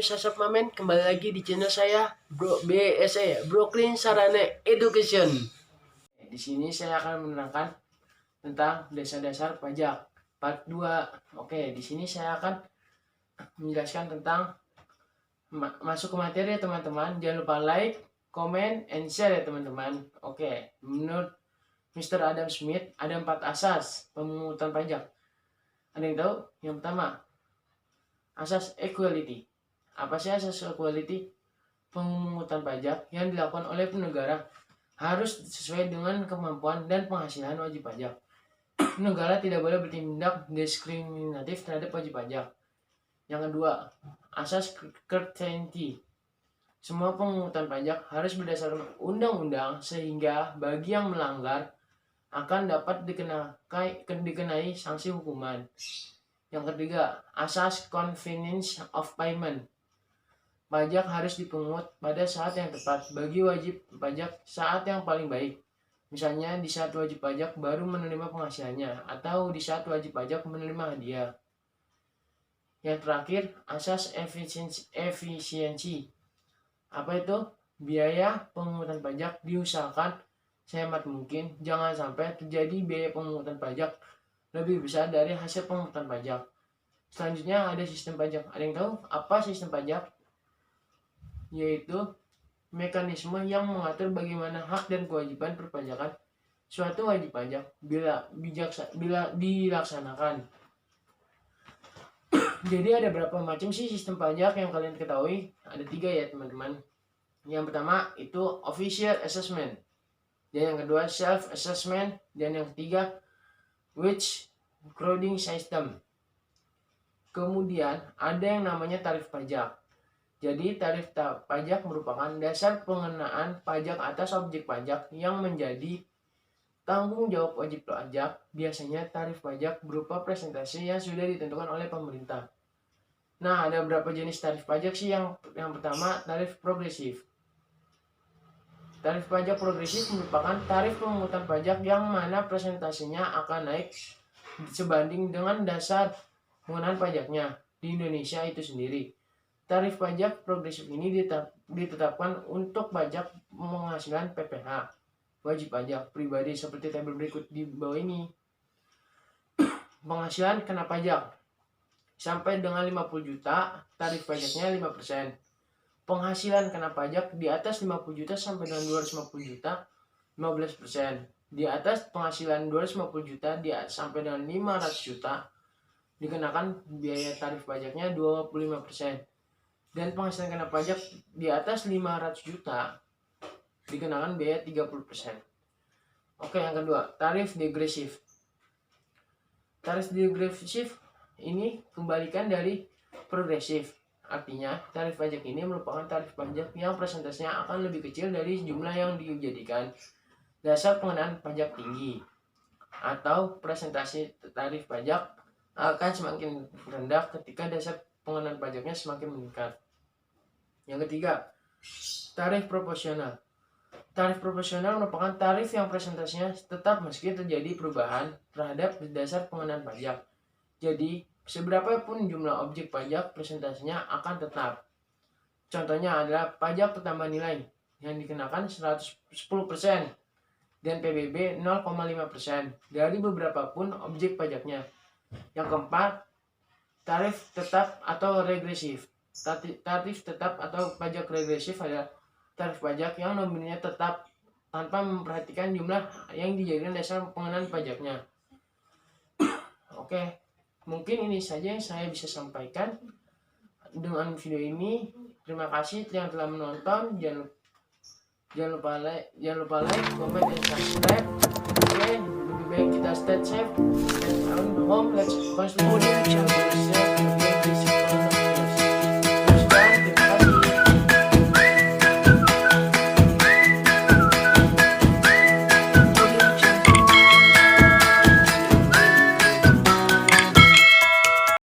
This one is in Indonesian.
Sasap Mamen, kembali lagi di channel saya Brooklyn Sarana Education. Di sini saya akan menerangkan tentang dasar-dasar pajak part 2. Oke, di sini saya akan menjelaskan tentang masuk ke materi ya teman-teman. Jangan lupa like, comment, and share ya teman-teman. Oke, menurut Mr. Adam Smith ada 4 asas pemungutan pajak. Ada yang tahu? Yang pertama, asas equality. Apa sih asas equality? Pemungutan pajak yang dilakukan oleh penegara harus sesuai dengan kemampuan dan penghasilan wajib pajak. Negara tidak boleh bertindak diskriminatif terhadap wajib pajak. Yang kedua, asas courtesy. Semua pemungutan pajak harus berdasarkan undang-undang sehingga bagi yang melanggar akan dapat dikenai sanksi hukuman. Yang ketiga, asas convenience of payment. Pajak harus dipungut pada saat yang tepat bagi wajib pajak saat yang paling baik. Misalnya di saat wajib pajak baru menerima penghasilannya atau di saat wajib pajak menerima hadiah. Yang terakhir, asas efisiensi. Apa itu? Biaya pemungutan pajak diusahakan sehemat mungkin. Jangan sampai terjadi biaya pemungutan pajak lebih besar dari hasil pemungutan pajak. Selanjutnya ada sistem pajak. Ada yang tahu apa sistem pajak? Yaitu mekanisme yang mengatur bagaimana hak dan kewajiban perpajakan suatu wajib pajak bila dilaksanakan. Jadi ada berapa macam sih sistem pajak yang kalian ketahui? Ada 3 ya teman-teman. Yang pertama itu official assessment. Dan yang kedua self assessment. Dan yang ketiga wage crowding system. Kemudian ada yang namanya tarif pajak. Jadi tarif pajak merupakan dasar pengenaan pajak atas objek pajak yang menjadi tanggung jawab wajib pajak. Biasanya tarif pajak berupa presentasi yang sudah ditentukan oleh pemerintah. Nah, ada berapa jenis tarif pajak sih? Yang pertama, tarif progresif. Tarif pajak progresif merupakan tarif pemungutan pajak yang mana presentasinya akan naik sebanding dengan dasar pengenaan pajaknya di Indonesia itu sendiri. Tarif pajak progresif ini ditetapkan untuk pajak penghasilan PPH, wajib pajak pribadi seperti tabel berikut di bawah ini. Penghasilan kena pajak sampai dengan 50 juta, tarif pajaknya 5%. Penghasilan kena pajak di atas 50 juta sampai dengan 250 juta, 15%. Di atas penghasilan 250 juta sampai dengan 500 juta, dikenakan biaya tarif pajaknya 25%. Dan penghasilan kena pajak di atas 500 juta, dikenakan biaya 30%. Oke, yang kedua, tarif degresif. Tarif degresif ini kembalikan dari progresif. Artinya, tarif pajak ini merupakan tarif pajak yang presentasinya akan lebih kecil dari jumlah yang dijadikan dasar pengenaan pajak tinggi. Atau presentasi tarif pajak akan semakin rendah ketika dasar pengenaan pajaknya semakin meningkat. Yang ketiga, tarif proporsional. Tarif proporsional merupakan tarif yang presentasinya tetap meski terjadi perubahan terhadap dasar pengenaan pajak. Jadi, seberapapun jumlah objek pajak, presentasinya akan tetap. Contohnya adalah pajak pertambahan nilai yang dikenakan 110% dan PBB 0,5% dari beberapa pun objek pajaknya. Yang keempat, tarif tetap atau regresif. Tarif tetap atau pajak regresif adalah tarif pajak yang nominalnya tetap tanpa memperhatikan jumlah yang dijadikan dasar pengenaan pajaknya. Oke, mungkin ini saja yang saya bisa sampaikan dengan video ini. Terima kasih yang telah menonton. Jangan lupa like, comment, dan subscribe. Oke, lebih baik kita stay safe, stay at home. Let's constantly